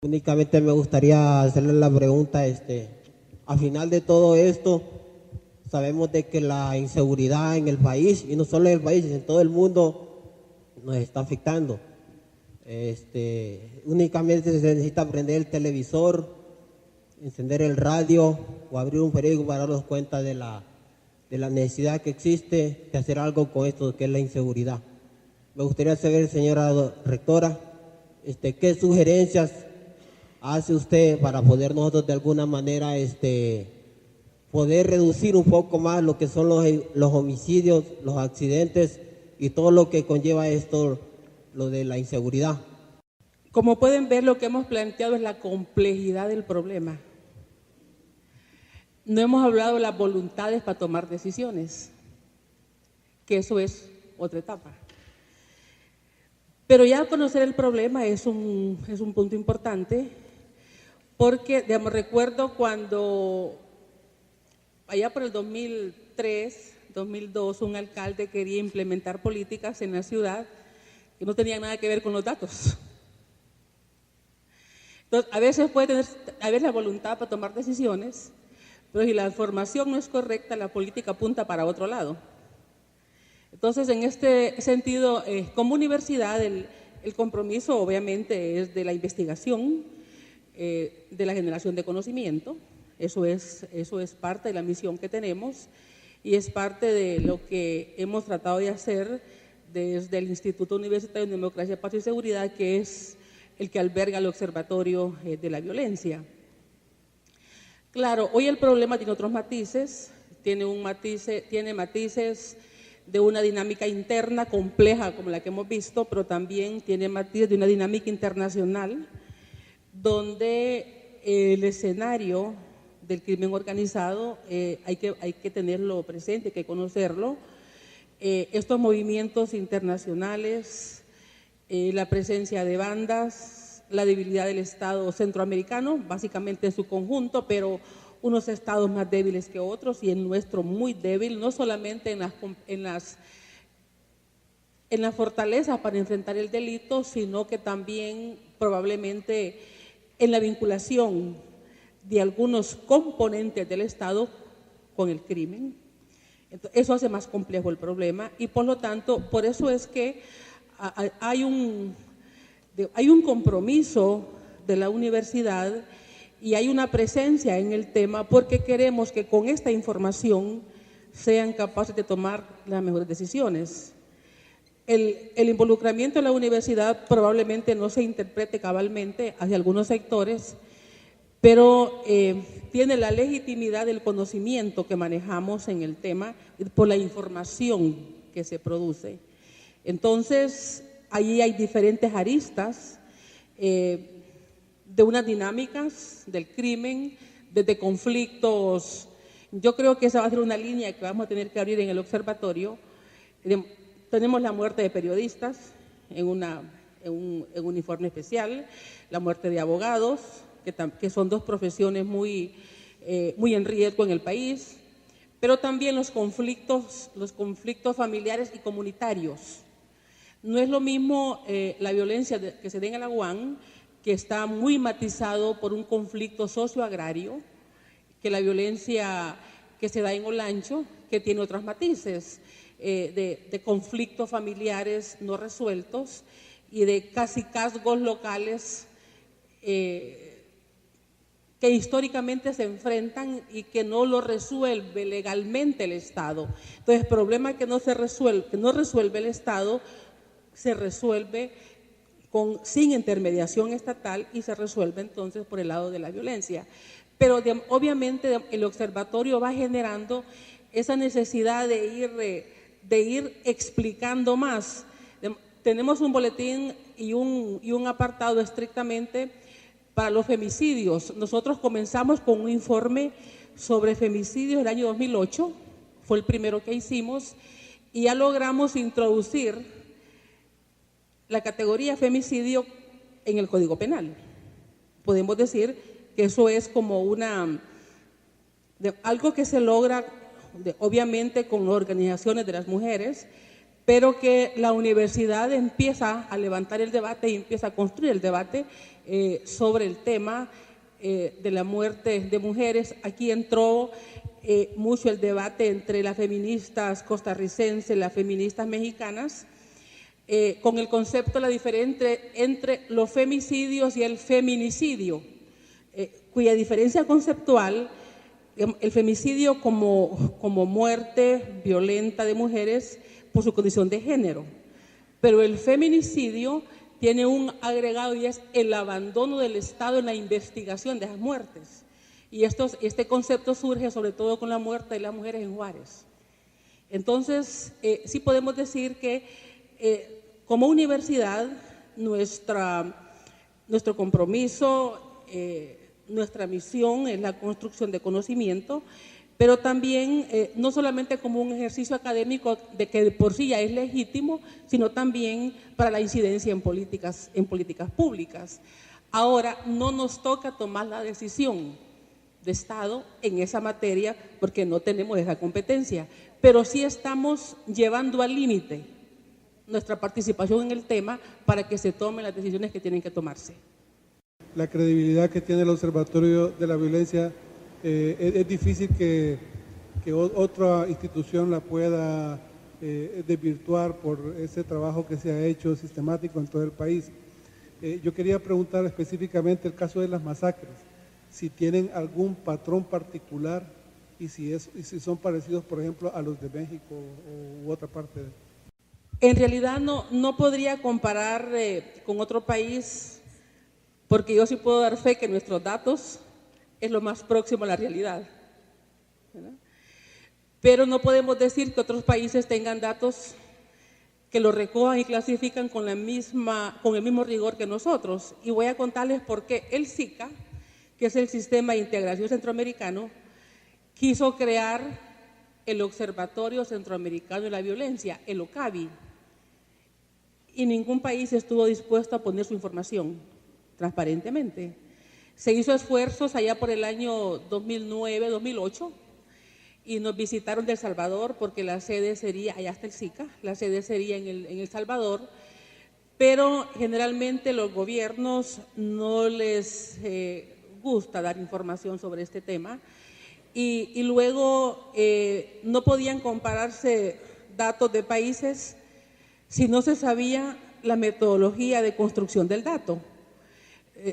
Únicamente me gustaría hacerle la pregunta, a final de todo esto, sabemos de que la inseguridad en el país, y no solo en el país, en todo el mundo, nos está afectando. Únicamente se necesita prender el televisor, encender el radio o abrir un periódico para darnos cuenta de la necesidad que existe de hacer algo con esto que es la inseguridad. Me gustaría saber, señora rectora, qué sugerencias hace usted para poder nosotros de alguna manera poder reducir un poco más lo que son los homicidios, los accidentes y todo lo que conlleva esto, lo de la inseguridad. Como pueden ver, lo que hemos planteado es la complejidad del problema. No hemos hablado de las voluntades para tomar decisiones, que eso es otra etapa. Pero ya conocer el problema es un punto importante, porque, digamos, recuerdo cuando, allá por el 2003, 2002, un alcalde quería implementar políticas en la ciudad que no tenían nada que ver con los datos. Entonces, a veces puede haber la voluntad para tomar decisiones, pero si la información no es correcta, la política apunta para otro lado. Entonces, en este sentido, como universidad, el compromiso obviamente es de la investigación, de la generación de conocimiento. Eso es parte de la misión que tenemos y es parte de lo que hemos tratado de hacer desde el Instituto Universitario de Democracia, Paz y Seguridad, que es el que alberga el Observatorio de la Violencia. Claro, hoy el problema tiene otros matices, tiene matices de una dinámica interna compleja como la que hemos visto, pero también tiene matices de una dinámica internacional donde el escenario del crimen organizado hay que tenerlo presente, hay que conocerlo. Estos movimientos internacionales, la presencia de bandas, la debilidad del Estado centroamericano, básicamente en su conjunto, pero unos estados más débiles que otros y el nuestro muy débil, no solamente en las fortalezas para enfrentar el delito, sino que también probablemente en la vinculación de algunos componentes del Estado con el crimen. Entonces, eso hace más complejo el problema y por lo tanto, por eso es que hay un compromiso de la universidad y hay una presencia en el tema porque queremos que con esta información sean capaces de tomar las mejores decisiones. El involucramiento de la universidad probablemente no se interprete cabalmente hacia algunos sectores, pero tiene la legitimidad del conocimiento que manejamos en el tema por la información que se produce. Entonces, ahí hay diferentes aristas de unas dinámicas del crimen, desde conflictos. Yo creo que esa va a ser una línea que vamos a tener que abrir en el observatorio. Tenemos la muerte de periodistas en un uniforme especial, la muerte de abogados, que son dos profesiones muy en riesgo en el país, pero también los conflictos familiares y comunitarios. No es lo mismo la violencia que se da en el Aguán, que está muy matizado por un conflicto socioagrario, que la violencia que se da en Olancho, que tiene otros matices de conflictos familiares no resueltos y de cacicazgos locales que históricamente se enfrentan y que no lo resuelve legalmente el Estado. Entonces, el problema que no resuelve el Estado, se resuelve sin intermediación estatal y se resuelve entonces por el lado de la violencia. Pero obviamente el observatorio va generando esa necesidad de ir explicando más. Tenemos un boletín y un apartado estrictamente para los femicidios. Nosotros comenzamos con un informe sobre femicidios el año 2008, fue el primero que hicimos, y ya logramos introducir la categoría femicidio en el Código Penal. Podemos decir que eso es como algo que se logra obviamente con organizaciones de las mujeres, pero que la universidad empieza a levantar el debate y empieza a construir el debate sobre el tema de la muerte de mujeres. Aquí entró mucho el debate entre las feministas costarricenses, las feministas mexicanas, con el concepto, la diferencia entre los femicidios y el feminicidio, cuya diferencia conceptual, el femicidio como muerte violenta de mujeres por su condición de género, pero el feminicidio tiene un agregado y es el abandono del Estado en la investigación de esas muertes. Y este concepto surge sobre todo con la muerte de las mujeres en Juárez. Entonces, sí podemos decir que como universidad, nuestro compromiso, nuestra misión es la construcción de conocimiento, pero también no solamente como un ejercicio académico de que por sí ya es legítimo, sino también para la incidencia en políticas públicas. Ahora, no nos toca tomar la decisión de Estado en esa materia porque no tenemos esa competencia, pero sí estamos llevando al límite nuestra participación en el tema para que se tomen las decisiones que tienen que tomarse. La credibilidad que tiene el Observatorio de la Violencia, es difícil que otra institución la pueda desvirtuar por ese trabajo que se ha hecho sistemático en todo el país. Yo quería preguntar específicamente el caso de las masacres, si tienen algún patrón particular y si son parecidos, por ejemplo, a los de México u otra parte. En realidad no podría comparar con otro país, porque yo sí puedo dar fe que nuestros datos es lo más próximo a la realidad, ¿verdad? Pero no podemos decir que otros países tengan datos que lo recojan y clasifican con el mismo rigor que nosotros. Y voy a contarles por qué el SICA, que es el Sistema de Integración Centroamericano, quiso crear el Observatorio Centroamericano de la Violencia, el OCAVI, y ningún país estuvo dispuesto a poner su información transparentemente. Se hizo esfuerzos allá por el año 2009, 2008, y nos visitaron de El Salvador porque la sede sería, allá está el SICA, la sede sería en El Salvador, pero generalmente los gobiernos no les gusta dar información sobre este tema y luego no podían compararse datos de países si no se sabía la metodología de construcción del dato.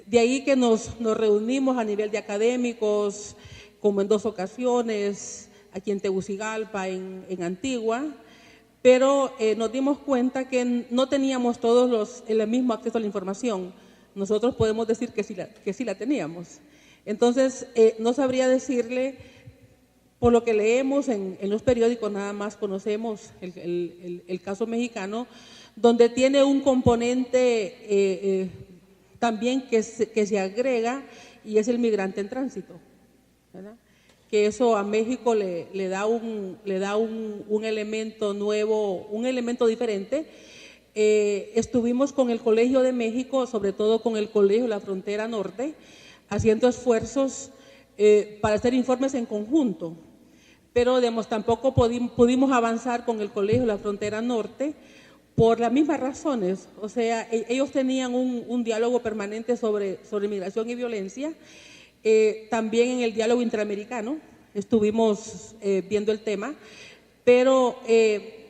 De ahí que nos reunimos a nivel de académicos, como en 2 ocasiones, aquí en Tegucigalpa, en Antigua, pero nos dimos cuenta que no teníamos todos el mismo acceso a la información. Nosotros podemos decir que sí la teníamos. Entonces, no sabría decirle, por lo que leemos en los periódicos, nada más conocemos el caso mexicano, donde tiene un componente también que se agrega, y es el migrante en tránsito, ¿verdad? Que eso a México le da un elemento nuevo, un elemento diferente. Estuvimos con el Colegio de México, sobre todo con el Colegio de la Frontera Norte, haciendo esfuerzos para hacer informes en conjunto, pero tampoco pudimos avanzar con el Colegio de la Frontera Norte por las mismas razones. O sea, ellos tenían un diálogo permanente sobre migración y violencia. También en el diálogo interamericano estuvimos viendo el tema, pero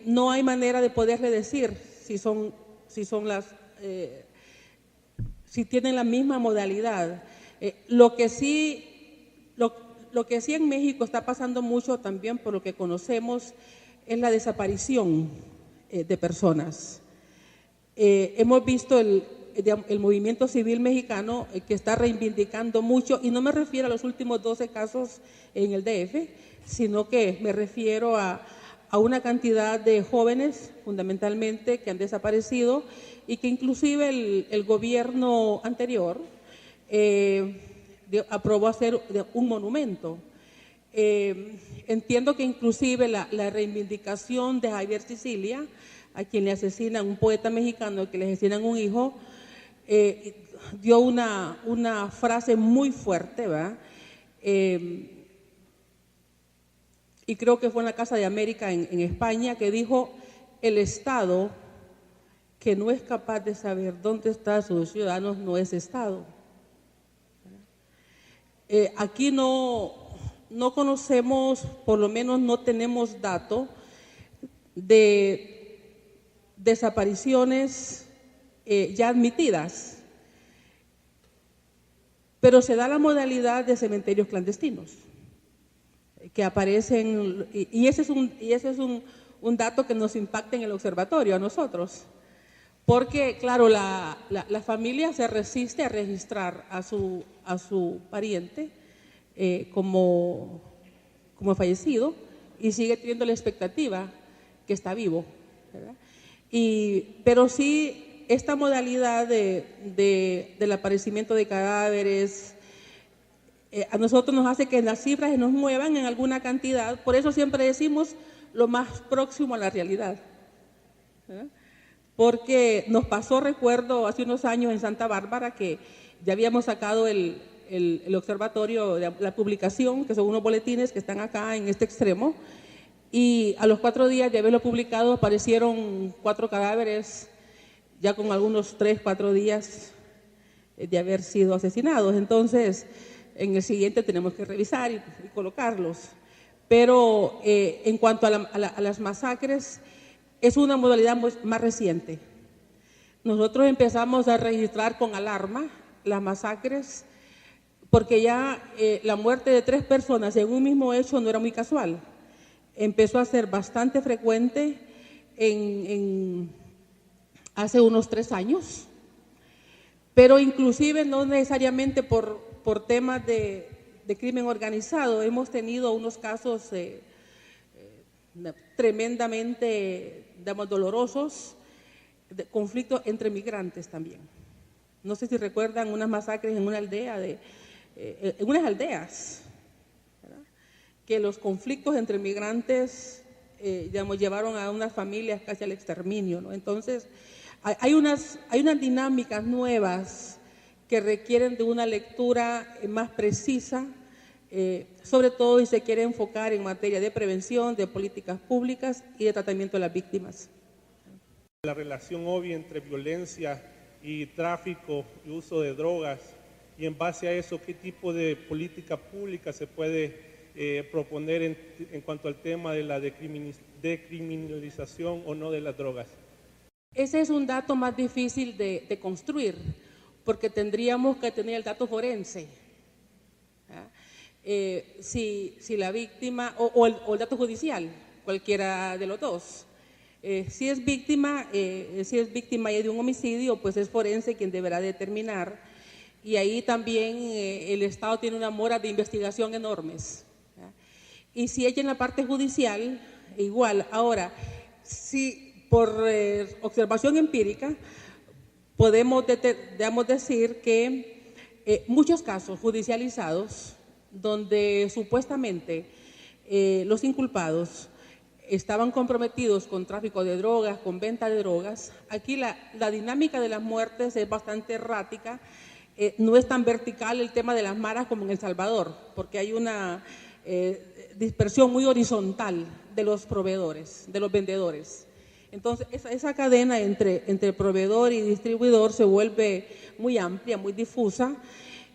no hay manera de poderle decir si tienen la misma modalidad. Lo que sí en México está pasando mucho también, por lo que conocemos, es la desaparición de personas. Hemos visto el movimiento civil mexicano que está reivindicando mucho, y no me refiero a los últimos 12 casos en el DF, sino que me refiero a una cantidad de jóvenes, fundamentalmente, que han desaparecido y que inclusive el gobierno anterior aprobó hacer un monumento. Entiendo que inclusive la reivindicación de Javier Sicilia, a quien le asesinan, un poeta mexicano que le asesinan un hijo, dio una frase muy fuerte, ¿verdad? Y creo que fue en la Casa de América en España, que dijo: el Estado que no es capaz de saber dónde están sus ciudadanos no es Estado. Aquí no conocemos, por lo menos no tenemos datos de desapariciones ya admitidas, pero se da la modalidad de cementerios clandestinos que aparecen, y ese es un dato que nos impacta en el observatorio a nosotros, porque claro, la familia se resiste a registrar a su pariente como fallecido y sigue teniendo la expectativa que está vivo, ¿verdad? Pero sí, esta modalidad del aparecimiento de cadáveres a nosotros nos hace que las cifras nos muevan en alguna cantidad, por eso siempre decimos lo más próximo a la realidad, ¿verdad? Porque nos pasó, recuerdo, hace unos años en Santa Bárbara que ya habíamos sacado el observatorio, la publicación, que son unos boletines que están acá en este extremo, y a los 4 días de haberlo publicado aparecieron 4 cadáveres, ya con algunos 3, 4 días de haber sido asesinados. Entonces, en el siguiente tenemos que revisar y colocarlos. Pero en cuanto a las masacres, es una modalidad más reciente. Nosotros empezamos a registrar con alarma las masacres porque ya la muerte de 3 personas en un mismo hecho no era muy casual. Empezó a ser bastante frecuente hace unos 3 años, pero inclusive no necesariamente por temas de crimen organizado. Hemos tenido unos casos tremendamente, digamos, dolorosos, de conflictos entre migrantes también. No sé si recuerdan unas masacres en una aldea, en unas aldeas, ¿verdad? Que los conflictos entre migrantes, digamos, llevaron a unas familias casi al exterminio, ¿no? Entonces, hay unas dinámicas nuevas que requieren de una lectura más precisa, sobre todo si se quiere enfocar en materia de prevención, de políticas públicas y de tratamiento de las víctimas. La relación obvia entre violencia y tráfico y uso de drogas, y en base a eso, ¿qué tipo de política pública se puede proponer en cuanto al tema de la decriminalización o no de las drogas? Ese es un dato más difícil de construir, porque tendríamos que tener el dato forense. Si la víctima, o el dato judicial, cualquiera de los dos. Si es víctima de un homicidio, pues es forense quien deberá determinar, y ahí también el Estado tiene unas moras de investigación enormes. Y si es en la parte judicial, igual. Ahora, si por observación empírica podemos decir que muchos casos judicializados donde supuestamente los inculpados estaban comprometidos con tráfico de drogas, con venta de drogas, aquí la dinámica de las muertes es bastante errática, no es tan vertical el tema de las maras como en El Salvador, porque hay una dispersión muy horizontal de los proveedores, de los vendedores. Entonces, esa cadena entre proveedor y distribuidor se vuelve muy amplia, muy difusa,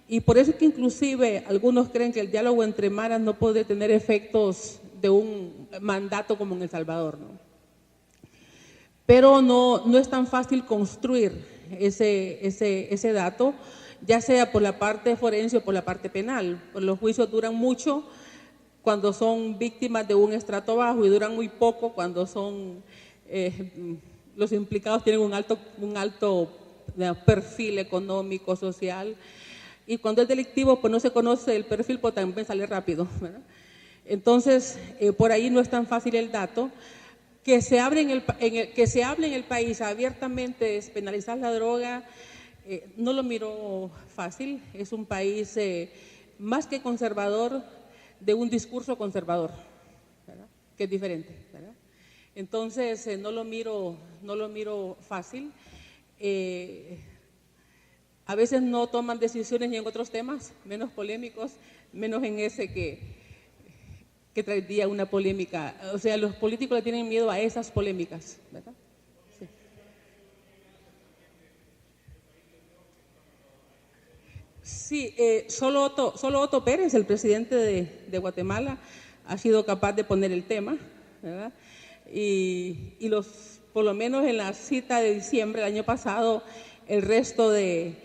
y por eso es que inclusive algunos creen que el diálogo entre maras no puede tener efectos de un mandato como en El Salvador, ¿no? Pero no es tan fácil construir ese dato, ya sea por la parte forense o por la parte penal. Los juicios duran mucho cuando son víctimas de un estrato bajo y duran muy poco cuando son los implicados tienen un alto perfil económico, social, y cuando es delictivo pues no se conoce el perfil, pues también sale rápido, ¿verdad? Entonces por ahí no es tan fácil el dato. Que se hable en el país abiertamente despenalizar la droga, no lo miro fácil. Es un país más que conservador, de un discurso conservador, ¿verdad? Que es diferente, ¿verdad? Entonces no lo miro fácil. A veces no toman decisiones ni en otros temas menos polémicos, menos en ese que traería una polémica. O sea, los políticos le tienen miedo a esas polémicas, ¿verdad? Sí. Sí, solo Otto Pérez, el presidente de Guatemala, ha sido capaz de poner el tema, ¿verdad? Y por lo menos en la cita de diciembre del año pasado, el resto de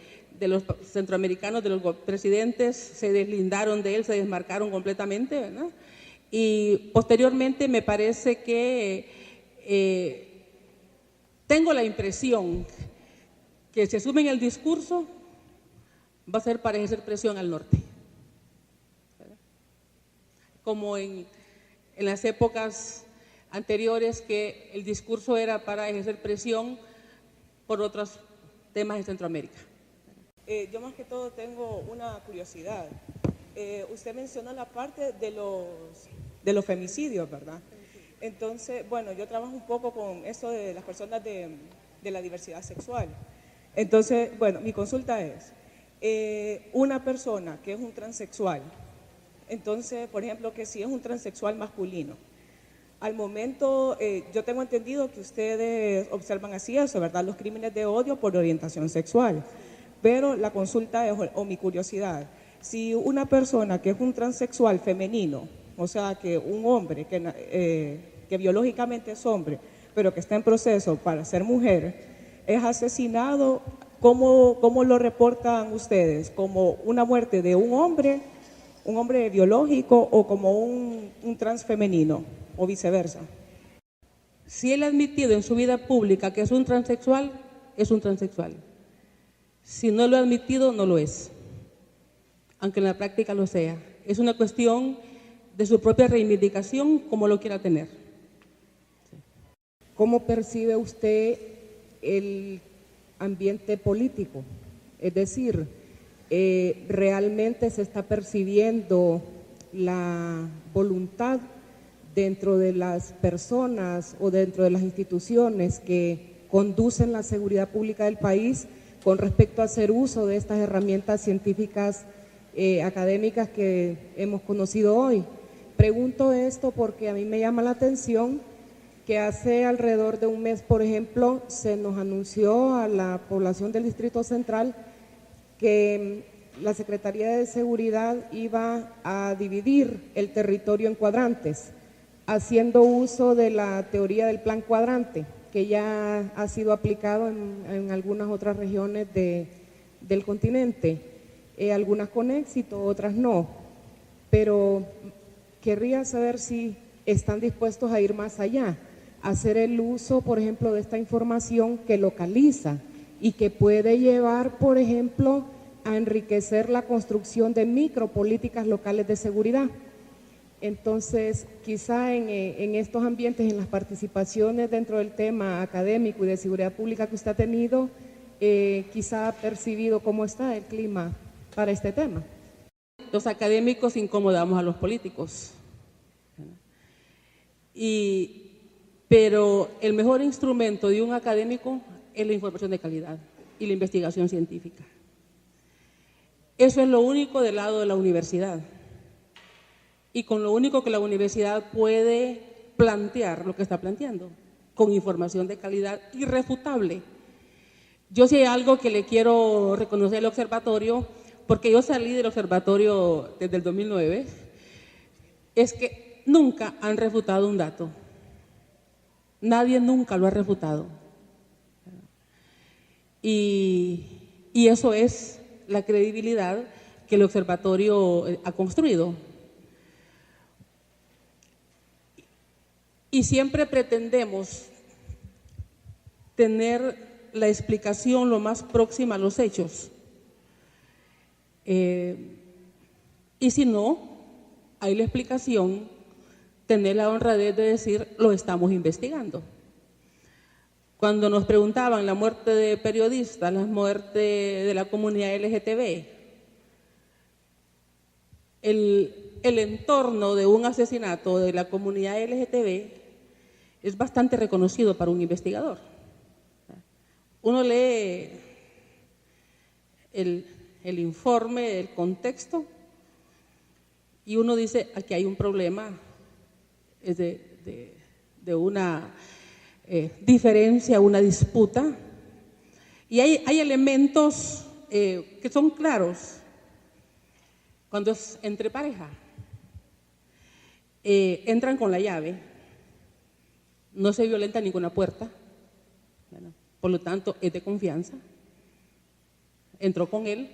los centroamericanos, de los presidentes, se deslindaron de él, se desmarcaron completamente, ¿verdad? Y posteriormente me parece que tengo la impresión que si asumen el discurso va a ser para ejercer presión al norte, ¿verdad? Como en las épocas anteriores, que el discurso era para ejercer presión por otros temas en Centroamérica. Yo más que todo tengo una curiosidad. Usted mencionó la parte de los femicidios, ¿verdad? Entonces, bueno, yo trabajo un poco con eso de las personas de la diversidad sexual. Entonces, bueno, mi consulta es, una persona que es un transexual, entonces, por ejemplo, que si es un transexual masculino, al momento, yo tengo entendido que ustedes observan así eso, ¿verdad? Los crímenes de odio por orientación sexual. Pero la consulta es, o mi curiosidad, si una persona que es un transexual femenino, o sea, que un hombre que biológicamente es hombre, pero que está en proceso para ser mujer, es asesinado, ¿cómo lo reportan ustedes? ¿Como una muerte de un hombre biológico, o como un trans femenino, o viceversa? Si él ha admitido en su vida pública que es un transexual, es un transexual. Si no lo ha admitido, no lo es, aunque en la práctica lo sea. Es una cuestión de su propia reivindicación, como lo quiera tener. ¿Cómo percibe usted el ambiente político? Es decir, ¿realmente se está percibiendo la voluntad dentro de las personas o dentro de las instituciones que conducen la seguridad pública del país con respecto a hacer uso de estas herramientas científicas académicas que hemos conocido hoy? Pregunto esto porque a mí me llama la atención que hace alrededor de un mes, por ejemplo, se nos anunció a la población del Distrito Central que la Secretaría de Seguridad iba a dividir el territorio en cuadrantes, haciendo uso de la teoría del plan cuadrante, que ya ha sido aplicado en algunas otras regiones del continente, algunas con éxito, otras no, pero querría saber si están dispuestos a ir más allá, a hacer el uso, por ejemplo, de esta información que localiza y que puede llevar, por ejemplo, a enriquecer la construcción de micropolíticas locales de seguridad. Entonces, quizá en estos ambientes, en las participaciones dentro del tema académico y de seguridad pública que usted ha tenido, quizá ha percibido cómo está el clima para este tema. Los académicos incomodamos a los políticos, pero el mejor instrumento de un académico es la información de calidad y la investigación científica. Eso es lo único del lado de la universidad. Y con lo único que la universidad puede plantear lo que está planteando, con información de calidad irrefutable. Yo sí hay algo que le quiero reconocer al observatorio, porque yo salí del observatorio desde el 2009, es que nunca han refutado un dato. Nadie nunca lo ha refutado. Y eso es la credibilidad que el observatorio ha construido. Y siempre pretendemos tener la explicación lo más próxima a los hechos. Y si no, hay la explicación, tener la honradez de decir, lo estamos investigando. Cuando nos preguntaban la muerte de periodistas, la muerte de la comunidad LGTB, el entorno de un asesinato de la comunidad LGTB es bastante reconocido para un investigador. Uno lee el informe, el contexto, y uno dice, aquí hay un problema de una diferencia, una disputa, y hay elementos que son claros, Cuando es entre pareja, entran con la llave, no se violenta ninguna puerta, ¿verdad? Por lo tanto es de confianza, entró con él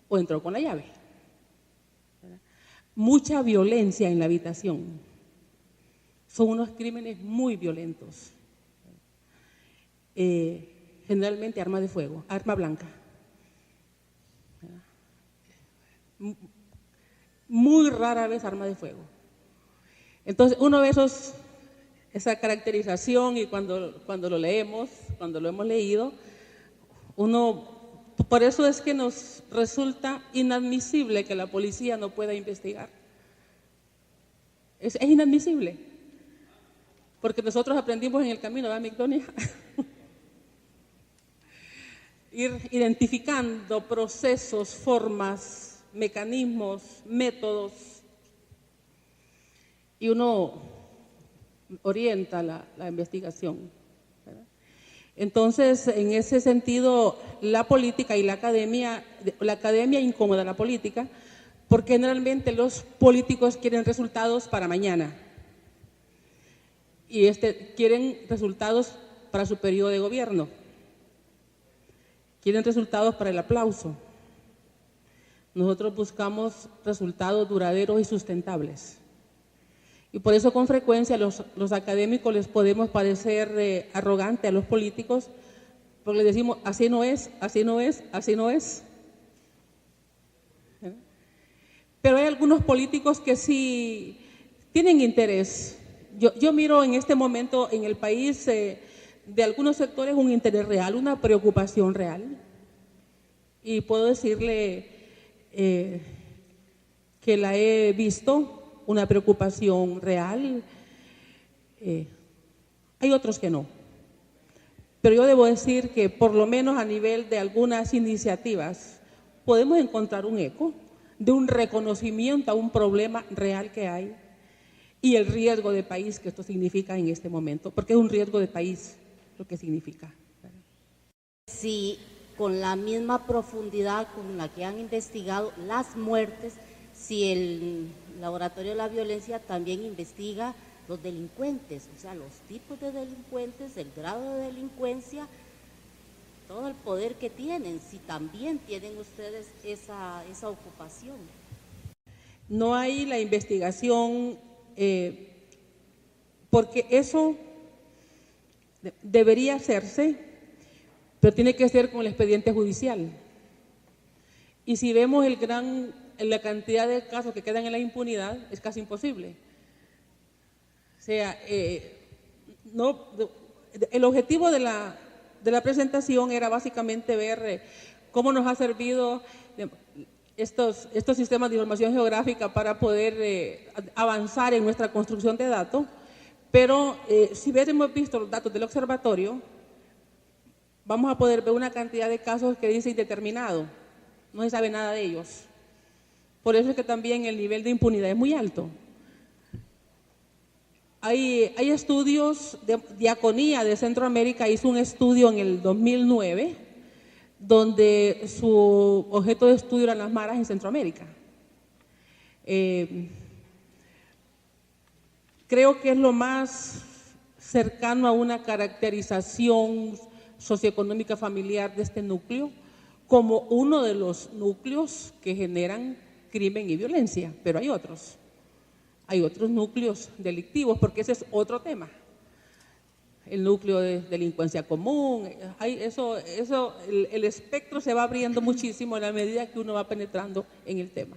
o entró con la llave, ¿verdad? Mucha violencia en la habitación, son unos crímenes muy violentos, generalmente arma de fuego, arma blanca, ¿verdad? Muy rara vez arma de fuego. Entonces uno ve esa caracterización y cuando lo leemos, cuando lo hemos leído, por eso es que nos resulta inadmisible que la policía no pueda investigar. Es inadmisible, porque nosotros aprendimos en el camino, ¿verdad, Migdonia? Ir identificando procesos, formas, mecanismos, métodos, y uno orienta la investigación, ¿verdad? Entonces, en ese sentido, la política y la academia incomoda a la política, porque generalmente los políticos quieren resultados para mañana y quieren resultados para su periodo de gobierno, quieren resultados para el aplauso. Nosotros buscamos resultados duraderos y sustentables. Y por eso con frecuencia los académicos les podemos parecer arrogantes a los políticos, porque les decimos, así no es, así no es, así no es. Pero hay algunos políticos que sí tienen interés. Yo miro en este momento en el país de algunos sectores un interés real, una preocupación real. Y puedo decirle que la he visto, una preocupación real. Hay otros que no. Pero yo debo decir que por lo menos a nivel de algunas iniciativas podemos encontrar un eco de un reconocimiento a un problema real que hay y el riesgo de país que esto significa en este momento, porque es un riesgo de país lo que significa. Si con la misma profundidad con la que han investigado las muertes, si el Laboratorio de la Violencia también investiga los delincuentes, o sea, los tipos de delincuentes, el grado de delincuencia, todo el poder que tienen, si también tienen ustedes esa ocupación. No hay la investigación, porque eso debería hacerse, pero tiene que ser con el expediente judicial. Y si vemos la cantidad de casos que quedan en la impunidad, es casi imposible. O sea, el objetivo de la presentación era básicamente ver cómo nos ha servido estos sistemas de información geográfica para poder avanzar en nuestra construcción de datos, pero si hubiésemos visto los datos del observatorio, vamos a poder ver una cantidad de casos que dice indeterminado, no se sabe nada de ellos. Por eso es que también el nivel de impunidad es muy alto. Hay estudios, Diaconía de Centroamérica hizo un estudio en el 2009, donde su objeto de estudio eran las maras en Centroamérica. Creo que es lo más cercano a una caracterización socioeconómica familiar de este núcleo, como uno de los núcleos que generan crimen y violencia, pero hay otros núcleos delictivos, porque ese es otro tema. El núcleo de delincuencia común, el espectro se va abriendo muchísimo en la medida que uno va penetrando en el tema.